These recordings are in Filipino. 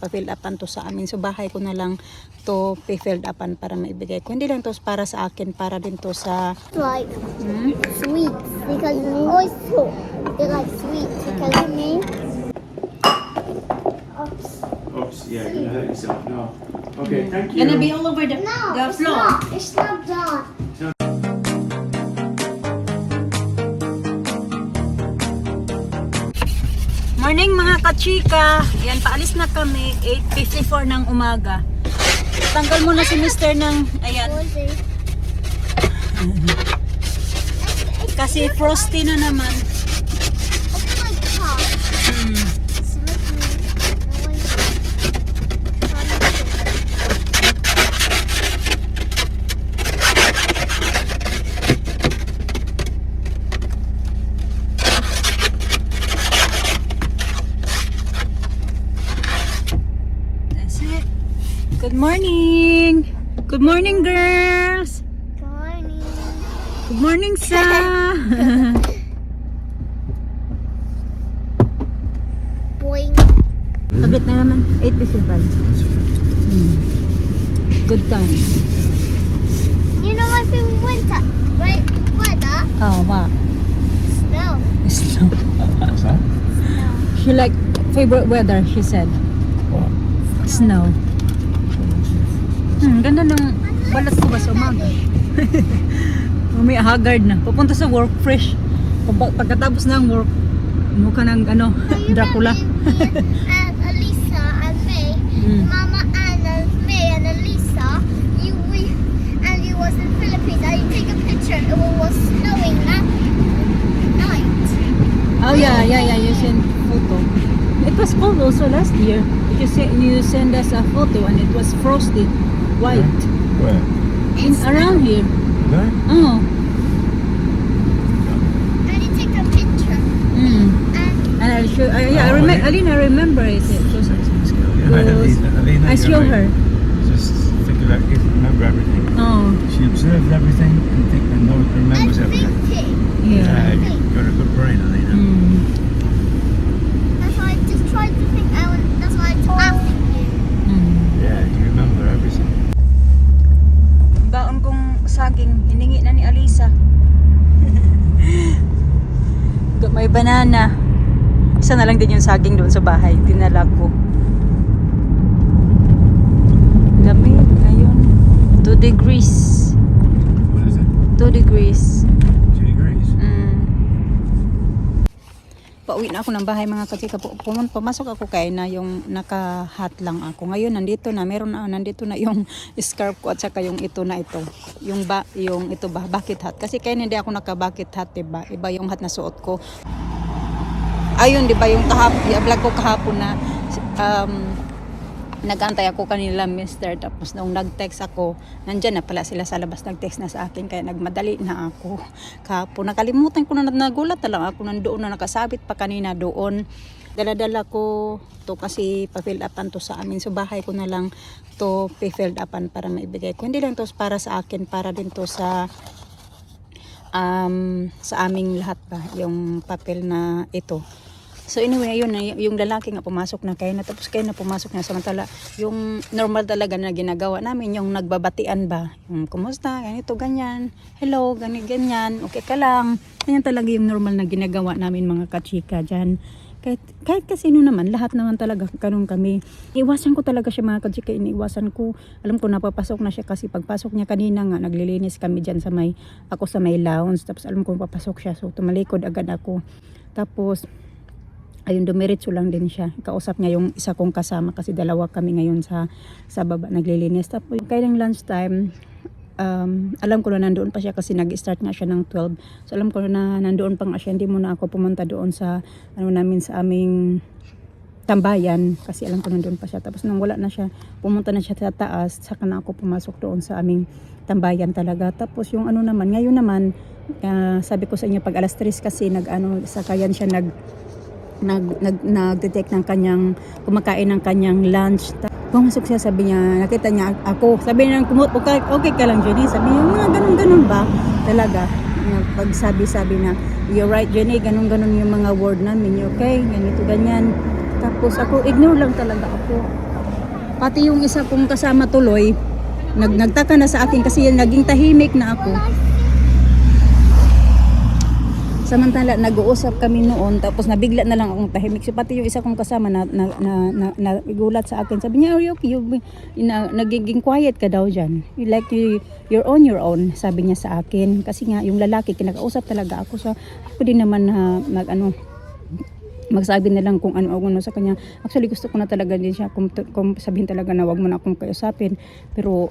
pa-fill upan to sa amin. So bahay ko na lang to pa-filled upan para maibigay ko. Hindi lang to para sa akin, para din to sa Like sweets because also they like sweets because me. Oops, yeah, you're gonna hurt yourself. No. Okay, thank you. gonna be all over the No, it's floor. not. It's not done. Morning mga kachika. Yan, paalis na kami. 8:54 ng umaga. Tanggal mo na si Mr. ng, ayan. Kasi frosty na naman. Oh my god. That's it. Good morning. Good morning, girls. Good morning, Sa. Boing. Kabit na naman. 8:55. Good time. You know my favorite winter, right? Weather? Oh, wow. Snow. Snow. What's that? She like favorite weather, she said. What? Snow. Ganda ng balat ko ba sa umaga? May haggard na. Pupunta sa work fresh. Pagkatapos ng work, mukha ng ano, Dracula. And Elisa and May, Mama and May and Elisa, you was in Philippines and you take a picture. It was snowing that night. Oh yeah, you sent photo. It was cold also last year. You send us a photo and it was frosty, white. Where? Around here. There? Oh. And you take a picture. And I'll show. I remember. Alina remember it. I show her. Just think about it, remember everything. Oh. She observed everything and remembers I'm everything. thinking. Yeah. You've got a good brain, Alina. That's why I just tried to think. That's why I asked you. Yeah, you remember everything. Baon kong saging, hiningi na ni Alisa. May banana. Isa na lang din yung saging doon sa bahay. Dinala ko. Lamig ngayon. 2 degrees. What is it? 2 degrees. 2 degrees? Pauwi na ako ng bahay mga kachika. Pumasok ako kaya na yung naka-hat lang ako. Ngayon nandito na, nandito na yung scarf ko at saka yung ito na ito. Yung ito ba, bucket hat. Kasi kaya hindi ako naka-bucket hat, diba? Iba yung hat na suot ko. Ayun, diba yung vlog ko kahapon na nag-antay ako kanila mister, tapos nung nag-text ako, nandyan na pala sila sa labas, nag-text na sa akin, kaya nagmadali na ako kahapon. Nakalimutan ko na, nagulat na lang ako, nandoon na nakasabit pa kanina doon. Dala-dala ko to kasi pa-fill upan to sa amin, so bahay ko na lang to pa-filled upan para maibigay ko. Hindi lang to para sa akin, para din to sa aming lahat ba, yung papel na ito. So anyway, ayun na yung lalaki nga pumasok na kaya na, tapos kaya na pumasok na, samantala yung normal talaga na ginagawa namin, yung nagbabatian ba, yung kumusta, ganito, ganyan, hello, ganyan, okay ka lang, ganyan talaga yung normal na ginagawa namin mga kachika dyan. Kahit kasino naman, lahat naman talaga ganun kami. Iwasan ko talaga siya mga kachika, iniiwasan ko. Alam ko napapasok na siya kasi pagpasok niya kanina nga, naglilinis kami dyan ako sa may lounge, tapos alam ko papasok siya, so tumalikod agad ako. Tapos ayun, dumiretso lang din siya. Kausap niya yung isa kong kasama kasi dalawa kami ngayon sa baba naglilinis. Tapos kailang lunchtime, alam ko na nandoon pa siya kasi nag-start nga siya ng 12. So alam ko na nandoon pa nga siya. Hindi muna ako pumunta doon sa namin sa aming tambayan kasi alam ko nandoon pa siya. Tapos nang wala na siya, pumunta na siya sa taas, saka na ako pumasok doon sa aming tambayan talaga. Tapos yung ngayon naman, sabi ko sa inyo pag alas 3 kasi sakayan siya nag-detect ng kanyang kumakain ng kanyang lunch. Pumasok siya, sabi niya, nakita niya ako. Sabi niya, okay ka lang, Jenny. Sabi niya, mga ganun-ganun ba? Talaga. Pag sabi na, you're right, Jenny, ganun-ganun yung mga word namin. Okay, ganito, ganyan. Tapos ako, ignore lang talaga ako. Pati yung isa kong kasama tuloy, nagtaka na sa akin kasi naging tahimik na ako. Samantala nag-uusap kami noon tapos nabigla na lang akong tahimik. So pati yung isa kong kasama na gulat sa akin. Sabi niya, "Are you okay? Nagiging quiet ka daw diyan. You're on your own." Sabi niya sa akin kasi nga yung lalaki kinakausap talaga ako. So ako din naman na magsabi na lang kung ano sa kanya. Actually gusto ko na talaga din siya kung sabihin talaga na wag mo na akong kausapin. Pero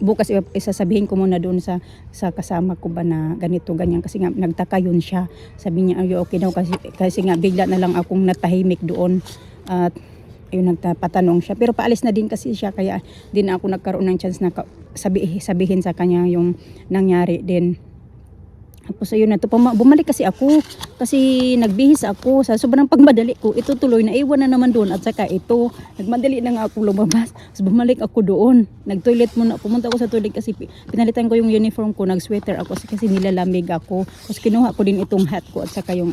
bukas isasabihin ko muna doon sa kasama ko ba na ganito ganyan kasi nga nagtaka yun siya. Sabi niya, "Are you okay daw?" Kasi nga bigla na lang akong natahimik doon at ayun nagpatanong siya. Pero paalis na din kasi siya kaya din ako nagkaroon ng chance na sabihin sa kanya yung nangyari din. Tapos ayun na to, bumalik kasi ako kasi nagbihis ako sa sobrang pagmadali ko. Ito tuloy naiwan na naman doon at saka ito nagmadali na nga ako lumabas. So bumalik ako doon. Nag-toilet muna, pumunta ako sa toilet kasi pinalitan ko yung uniform ko, nag-sweater ako kasi nilalamig ako. Tapos kinuha ko din itong hat ko at saka yung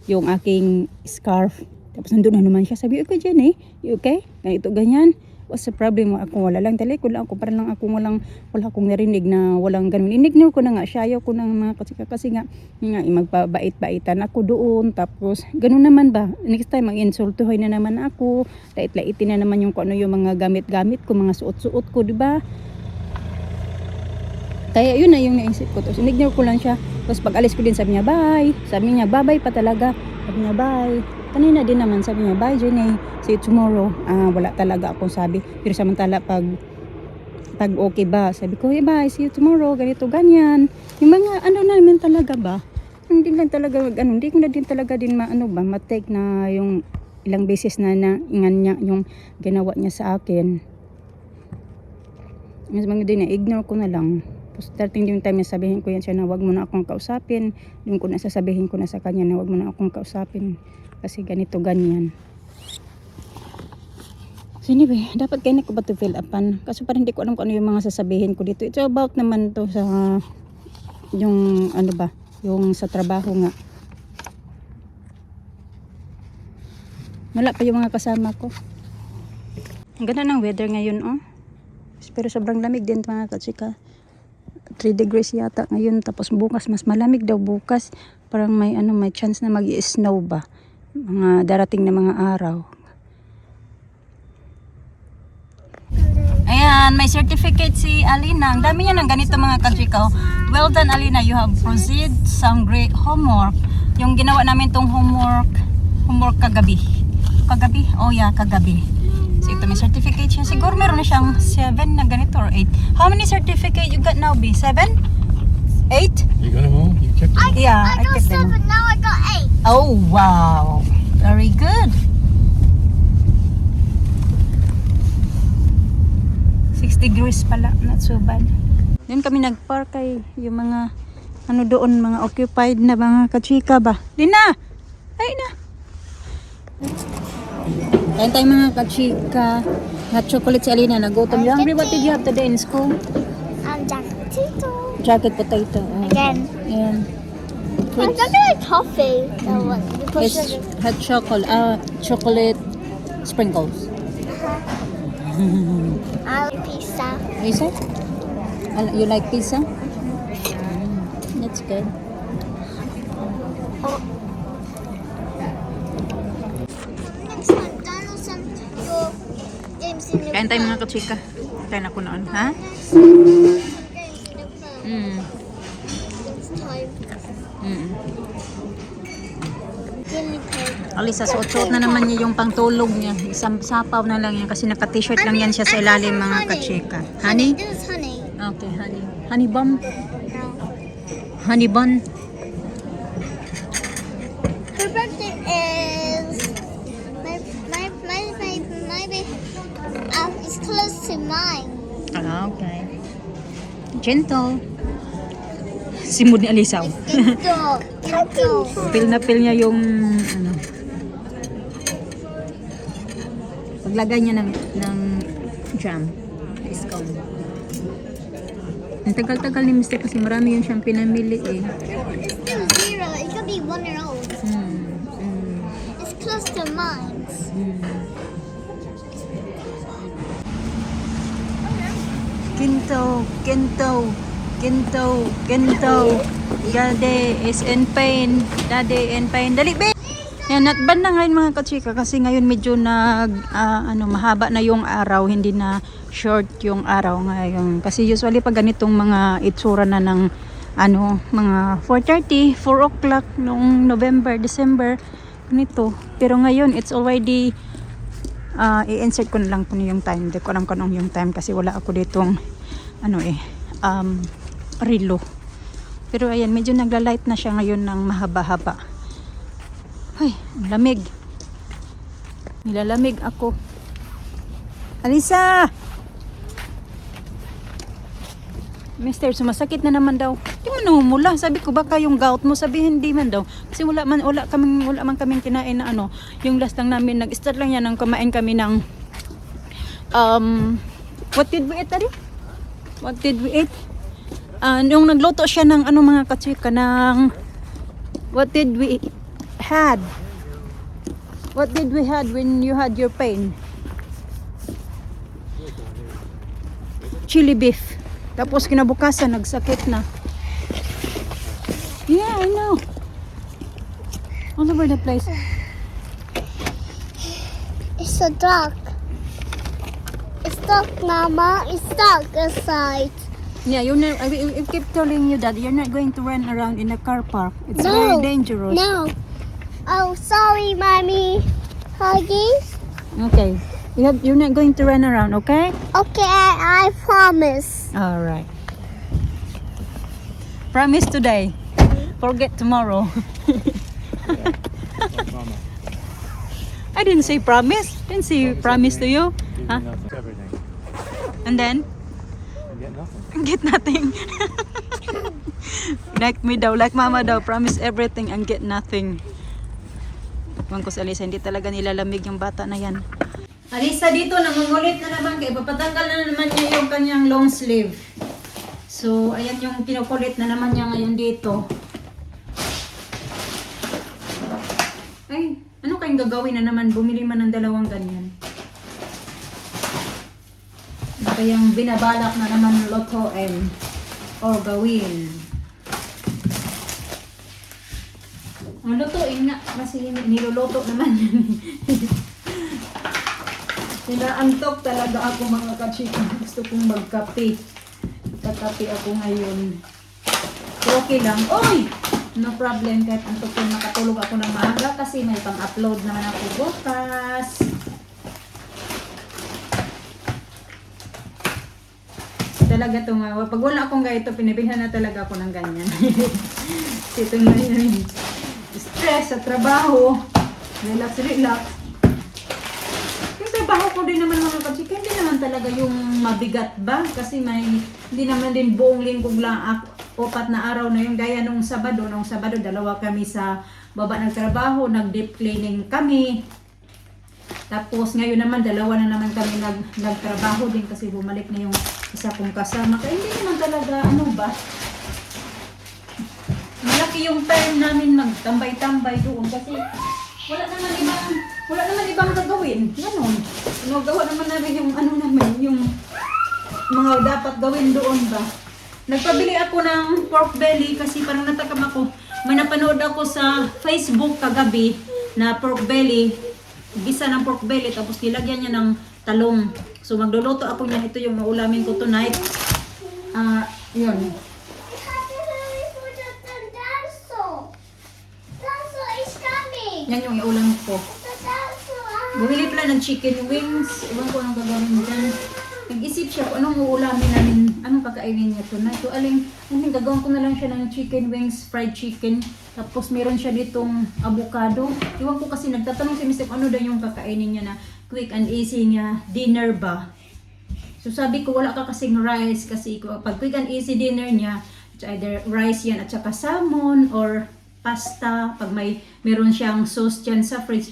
yung aking scarf. Tapos nandun na naman siya. Sabi, "Okay Jenny, you okay? Ganito ganyan." What's the problem? Ako wala lang talikod lang ako, para lang ako wala akong narinig na walang ganun. Inignore ko na nga siya, ayaw ko ng mga kasika kasi nga magpabait-baitan ako doon. Tapos ganun naman ba? Next time mag-insultuhin na naman ako. Lait-laitin na naman yung kung ano yung mga gamit-gamit ko, mga suot-suot ko, di ba? Kaya yun na yung naisip ko. Tapos inignore ko lang siya. Tapos pag alis ko din sabi niya, "Bye." Sabi niya, "Bye-bye pa talaga." Sabi niya, "Bye." Kanina din naman sabi niya, "Bye Jenny, see you tomorrow." Wala talaga akong sabi. Pero samantala pag okay ba, sabi ko, "Hey, bye, see you tomorrow." Ganito, ganyan. Yung mga ano namin talaga ba? Hindi lang talaga, hindi ko na din talaga din ma-take na yung ilang beses na ingan niya yung ginawa niya sa akin. Mas mga din ignore ko na lang. Tapos starting yung time na sabihin ko yan siya na wag mo na akong kausapin. Yung ko na sasabihin ko na sa kanya na wag mo na akong kausapin. Kasi ganito ganyan. So anyway, dapat kaya ko ba to fill upan? Kasi parang hindi ko alam kung ano yung mga sasabihin ko dito. It's about naman to sa yung yung sa trabaho nga. Wala pa yung mga kasama ko. Ang ganda ng weather ngayon, oh. Pero sobrang lamig din mga katsika. 3 degrees yata ngayon. Tapos bukas mas malamig daw bukas. Parang may chance na mag-i-snow ba. Mga darating na mga araw. Ayan, may certificate si Alina. Ang dami niya ng ganito mga katsika. Well done Alina, you have proceed some great homework. Yung ginawa namin tong homework kagabi. Kagabi? Oh yeah, kagabi. So ito may certificate siya. Siguro meron na siyang 7 na ganito or 8. How many certificate you got now, B? 7? 8? You got them all? You kept them? Yeah, I got kept them. 7, now I got 8. Oh, wow. Very good. 6 degrees pala. Not so bad. Doon kami nag-park kay yung mga doon, mga occupied na mga kachika ba? Dina! Ay na! Kain tayo mga kachika. Hot chocolate si Alina. Nagutom. You hungry? What did you have today in school? Jacket potato. Jacket potato. Oh. Again. And I'm getting toffee. it's hot chocolate sprinkles. I like pizza. Pizza? You like pizza? That's good. Next time, Donald sent your games in your Kain tayo phone. mga kachika. Kain ako noon. Ha? Games in your phone. Next time. Guinea pig. Alisa, suot-suot na naman niya yung pangtulog niya. Isang sapaw na lang yan kasi naka-t-shirt lang yan siya sa ilalim mga kachika. Honey? This is honey. Okay, honey. Honey bun? No. Honey bun? Her birthday is it's close to mine. Okay. Gentle. Simod ni Alisaw. Gentle. Pil na pil niya yung paglagay niya ng jam. Discount. Ang tagal-tagal ni Mr. kasi marami yung siyang pinamili eh. It's still 0. It could be 1 year old. It's close to mine. Kinto. Daddy is in pain. Dali, babe. Yan, not bad na ngayon mga kachika kasi ngayon medyo mahaba na yung araw, hindi na short yung araw ngayon. Kasi usually pag ganitong mga itsura na ng mga 4:30, 4 o'clock noong November, December, ganito. Pero ngayon, it's already, i-insert ko na lang po yung time. Hindi ko alam kung anong yung time kasi wala ako ditong, relo. Pero ayan, medyo nagla-light na siya ngayon ng mahaba-haba. Ay, ang lamig. Nilalamig ako. Alisa! Mister, sumasakit na naman daw. Di mo namumula. Sabi ko baka yung gout mo, sabihin di man daw. Kasi wala man kaming kinain na Yung last lang namin, nag-start lang yan ng kumain kami ng what did we eat, Daddy? What did we eat? Yung nagluto siya ng mga kachika ng what did we had? What did we had when you had your pain? Chili beef. Tapos kinabukasan nagsakit na. Yeah, I know. All over the place. It's so dark. It's dark, Mama. It's dark outside. Yeah, I keep telling you that you're not going to run around in the car park. It's No. very dangerous. No. Oh, sorry, Mommy. Huggies. Okay. You're not going to run around, okay? Okay, I promise. All right. Promise today. Forget tomorrow. Mama. I didn't say promise. Didn't say promise to you. Huh? Everything. And then And get nothing. get nothing. Like me daw, like mama daw, promise everything and get nothing. Ewan ko sa Alisa, hindi talaga nilalamig yung bata na yan. Alisa dito, nangungulit na naman kay papatanggal na naman niya yung kanyang long sleeve. So, ayan yung kinukulit na naman niya ngayon dito. Ay, ano kayong gagawin na naman? Bumili man ng 2 ganyan. Ano kayang binabalak na naman lutuin or gawin? Ang lutuin nga, kasi niluluto naman yan. Sinaantok talaga ako mga kachika. Gusto kong magkape. Kakape ako ngayon. So, okay lang. Oy! No problem kahit antok ko makatulog ako ng maaga kasi may pang-upload naman ako bukas. Talaga ito nga. Pag wala akong ganito, pinabilhan na talaga ako ng ganyan. Ito nga yun. Stress sa trabaho. Relax. Yung trabaho ko din naman mga kachika, hindi naman talaga yung mabigat ba? Kasi hindi naman din buong linggo lang 4 na araw na yung gaya nung Sabado. Nung Sabado, 2 kami sa baba ng trabaho, nag-deep cleaning kami. Tapos ngayon naman, 2 na naman kami nagtrabaho din kasi bumalik na yung isa kong kasama. Kaya hindi naman talaga, malaki yung time namin magtambay-tambay doon kasi wala naman ibang gagawin. Ganon. Gawa naman namin yung yung mga dapat gawin doon ba. Nagpabili ako ng pork belly kasi parang natakam ako. May napanood ako sa Facebook kagabi na pork belly, gisa ng pork belly tapos nilagyan niya ng talong. So magluluto ako niyan. Ito yung maulamin ko tonight. Yun. Yan yung iulam ko. Bumili pala ng chicken wings. Iwan ko anong gagawin dyan. Nag-isip siya kung anong uulamin namin, anong kakainin niya tonight. So gagawin ko na lang siya ng chicken wings, fried chicken. Tapos meron siya ditong avocado. Iwan ko kasi nagtatanong si Mr. ano daw yung kakainin niya na quick and easy niya, dinner ba? So sabi ko wala ka kasing rice kasi pag quick and easy dinner niya, it's either rice yan at saka salmon or pasta. Pag meron siyang sauce dyan sa fridge.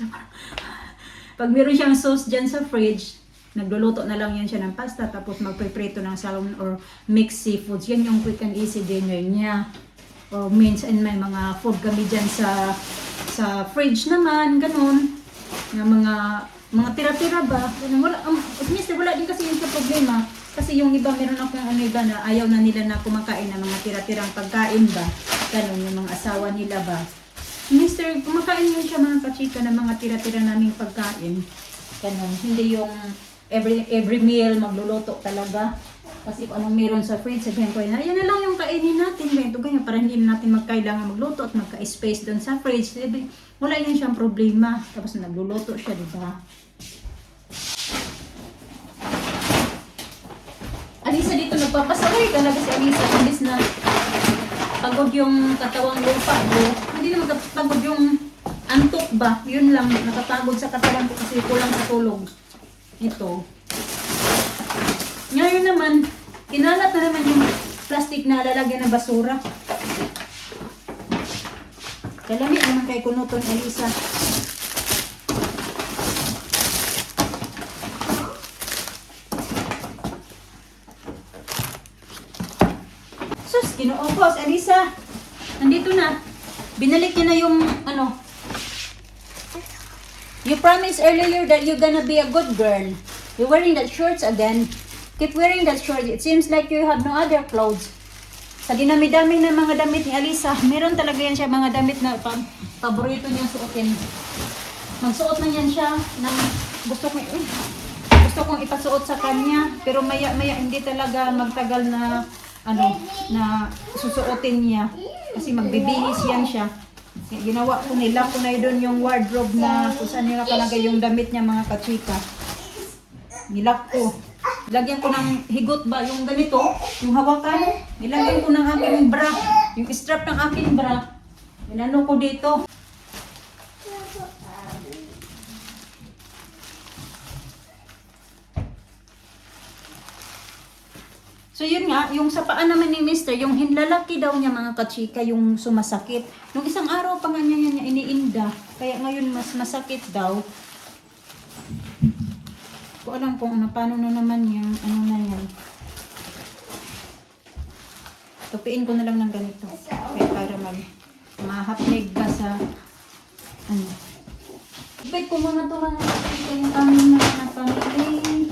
Pag meron siyang sauce dyan sa fridge, nagluluto na lang yan siya ng pasta. Tapos magpiprito ng salmon or mixed seafoods. Yan yung quick and easy dinner niya. Or means and may mga food kami dyan sa fridge naman. Ganun. Yung mga tira-tira ba. Wala din kasi yun sa problema. Kasi yung iba, meron akong ano iba na ayaw na nila na kumakain ng mga tira-tirang pagkain ba. Ganon, yung mga asawa nila ba. Mister, kumakain yun siya mga kachika ng mga tira-tira naming pagkain. Ganon, hindi yung every meal magluluto talaga. Kasi kung anong meron sa fridge, sabihin ko na, yan na lang yung kainin natin. Ganito, ganyan, para hindi na natin magkailangan magluto at magka-space doon sa fridge. Sabi, wala yan siyang problema. Tapos nagluluto siya, di ba? Alisa dito, nagpapasaway talaga si Alisa. Imbis na pagod yung katawang lupa ko. Hindi naman pagod yung antok ba. Yun lang, nakapagod sa katawan ko kasi kulang sa tulog. Ito. Ngayon naman, kinalat na naman yung plastic na lalagyan ng basura. Kalamit naman kay kunuton, Alisa. Sus, kinuopos, Alisa. Nandito na. Binalik niya na yung, ano. You promised earlier that you're gonna be a good girl. You're wearing that shorts again. Keep wearing that shorts. It seems like you have no other clothes. Sa dinami-dami ng mga damit ni Alisa, meron talaga yan siya mga damit na paborito niyang suotin. Magsuot na yan siya ng gusto kong ipasuot sa kanya, pero maya hindi talaga magtagal na na susuotin niya kasi magbibihis yan siya. Ginawa ko, nilak ko na doon yung wardrobe na kung saan nakalagay yung damit niya mga kachika. Nilak ko. Lagyan ko ng higot ba, yung ganito, yung hawakan. Nilagyan ko ng aking bra, yung strap ng aking bra. Inano ko dito. So yun nga, yung sa paa naman ni Mister, yung hinlalaki daw niya mga kachika, yung sumasakit. Nung isang araw pa nga niya iniinda, kaya ngayon mas masakit daw. Ko alam kung paano na naman yung ano na yan. Tupiin ko na lang ng ganito. Kaya para mahaplig ba sa ano. Ibig ko mga ito mga kachika yung aming mga pamili.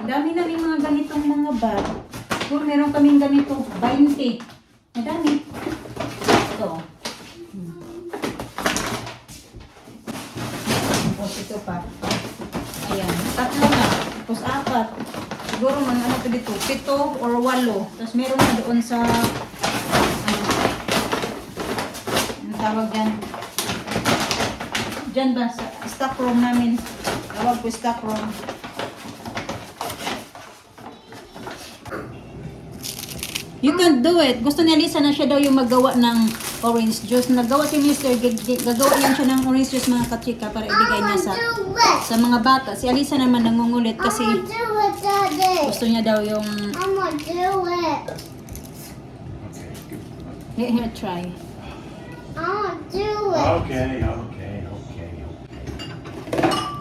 Dami na rin mga ganitong mga bag. Kung meron kaming ganito, 20. Madami. Ito. Tapos ito pa. Ayan. 3 na. Tapos 4. Siguro mga ano ito dito. 7 or 8. Tapos meron na doon sa ang tawag dyan. Dyan ba? Sa stock room namin. Tawag ko stock room. You can do it. Gusto ni Alisa na siya daw yung magawa ng orange juice. Nagawa si Mr. Gagawa yan siya ng orange juice mga kachika para ibigay niya sa mga bata. Si Alisa naman nangungulit kasi gusto niya daw yung... I'm gonna do it. Here, try. I wanna do it. Okay.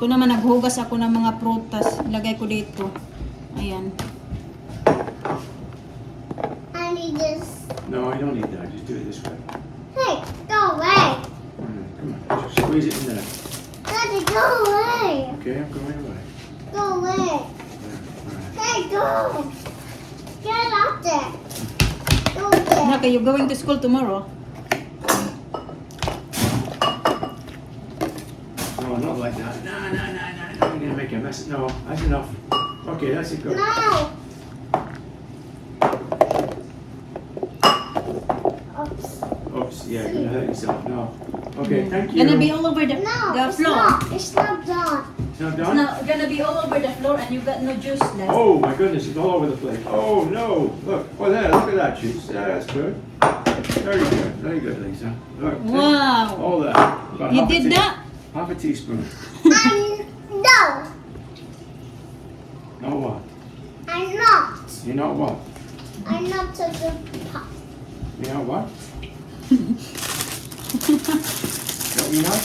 Ito naman naghugas ako ng mga prutas. Ilagay ko dito. Ayan. I need this. No, I don't need that. Just do it this way. Hey, go away. Come on. Just squeeze it in there. Daddy, go away. Okay, I'm going away. Go away. Alright. Hey, go. Get up there. Go there. Okay, you're going to school tomorrow. No, not like that. No. You're going to make a mess. No, that's enough. Okay, that's it. Go. No. Oops. Oops, yeah, you're going to hurt yourself. No. Okay, thank you. Gonna be all over the No, it's floor. not. It's not done. It's not It's done? not gonna be all over the floor and you got no juice left. Oh my goodness, it's all over the place. Oh no! Look, oh there, look at that juice. Yeah, that's good. Very good, Lisa. Look, see? Wow. All that. About You half a did tea- that? Half a teaspoon. No. No what? I'm not. You know what? I'm not a good pop. You know what? What you know?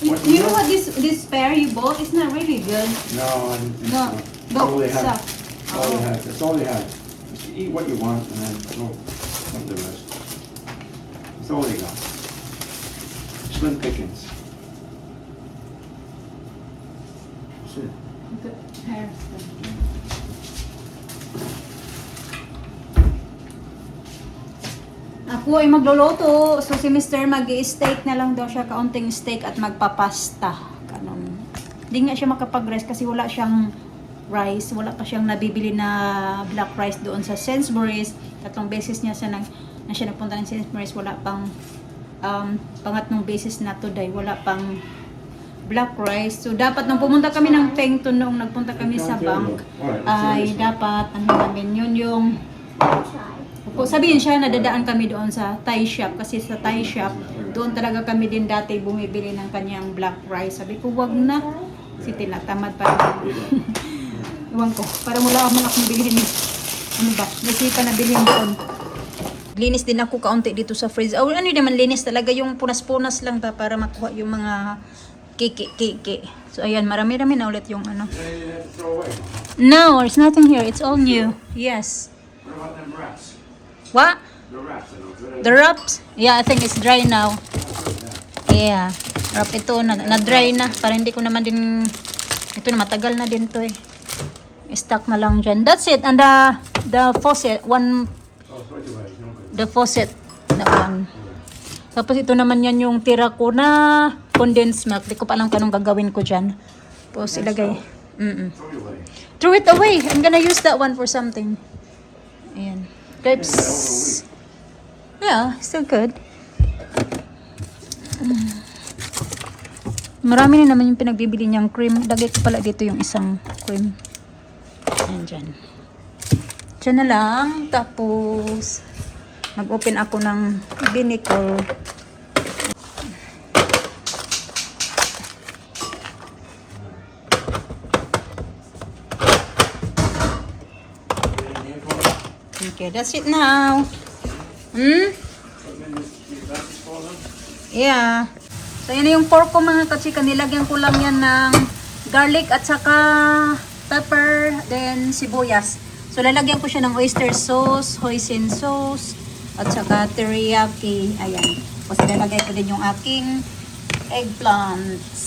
What You know what this pear you bought? It's not really good. No, I didn't think No, so. That's no, all they have. suck. That's all they have. That's all they have. Just eat what you want and then go from the rest. That's all they got. Slim pickings. That's it. Ako ay magluluto. So si Mr. mag-i-steak na lang daw siya, kaunting steak at magpapasta. Ganun. Hindi nga siya makapag-rest kasi wala siyang rice. Wala pa siyang nabibili na black rice doon sa Sainsbury's. 3 beses niya siya na siya nagpunta ng Sainsbury's. Wala pang pangatlong beses na today. Wala pang black rice. So dapat nung pumunta kami ng Pengton noong nagpunta kami sa bank ay dapat ano namin yun yung sabihin siya, nadadaan kami doon sa Thai shop. Kasi sa Thai shop, doon talaga kami din dati bumibili ng kanyang black rice. Sabi ko, wag na. Kasi tinatamad pa rin. Iwan ko, para mula ako akong bilhin. Ano ba? Nasipa na bilhin doon. Linis din ako kaunti dito sa fridge. Oh, ano naman linis talaga yung punas-punas lang ta para makuha yung mga kiki. So ayan, marami-rami na ulit yung ano. Throw away. No, there's nothing here. It's all new. Yes. What about them wraps? What? The wraps, I know. The wraps? Yeah, I think it's dry now. Yeah. Wrap ito, na-dry na. Para hindi ko naman din... Ito na, matagal na din to eh. Stuck na lang dyan. That's it. And the faucet, one... Oh, throw it away. No good. The faucet, that one. Tapos ito naman yan yung tira ko na condensed milk. Di ko pa alam kanong gagawin ko dyan. Tapos ilagay. Throw it away. Throw it away. I'm gonna use that one for something. Ayan. Grapes. Yeah, still good. Marami na naman yung pinagbibili niyang cream. Lagay ko pala dito yung isang cream. Ayan dyan. Diyan na lang. Tapos, mag-open ako ng vinegar. Okay, that's it now. Yeah. So, yun na yung pork ko mga kachika. Nilagyan ko lang yan ng garlic at saka pepper, then sibuyas. So, lalagyan ko siya ng oyster sauce, hoisin sauce, at saka teriyaki. Ayan. Tapos, lalagay ko din yung aking eggplants.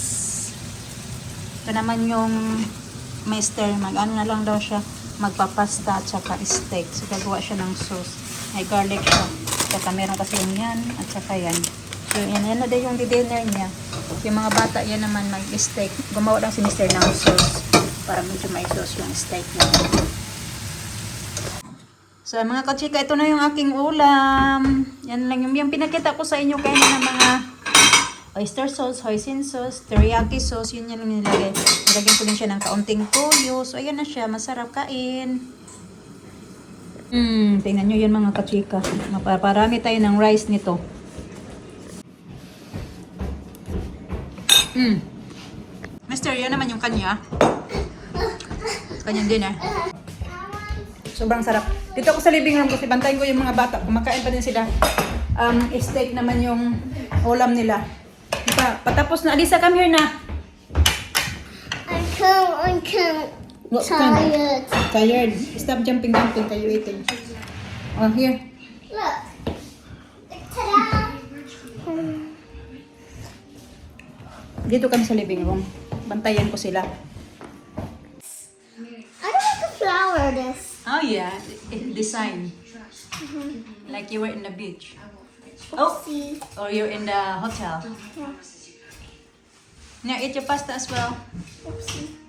Ito naman yung Mr. Mag-ano na lang daw siya, magpapasta at saka steak. So, gagawa siya ng sauce. May garlic siya. Saka meron kasi yung yan at saka yan. So, yan na din yung dinner niya. Yung mga bata, yan naman mag-steak. Gumawa lang si Mr. ng sauce para medyo may sauce yung steak niya. So, mga kachika, ito na yung aking ulam. Yan lang yung pinakita ko sa inyo kaya ng mga oyster sauce, hoisin sauce, teriyaki sauce, yun yan lang nilagay. Nilagyan ko din siya ng kaunting toyo. So, ayan na siya. Masarap kain. Tingnan nyo yun mga kachika. Mapaparami tayo ng rice nito. Mister, yan naman yung kanya. Kanyang dinner. Sobrang sarap. Dito ako sa living room kasi bantayin ko yung mga bata. Kumakain pa din sila. Steak naman yung ulam nila. Patapos na. Alisa, come here na. I can't. What Tired. Tired. Stop jumping. Kayo eating. Oh, here. Look. Ta-da! Dito kami sa living room. Bantayan ko sila. I don't like the flower this. Oh yeah, design. Like you were in the beach. Oh, See. or you're in the hotel. Now eat your pasta as well. Oopsie.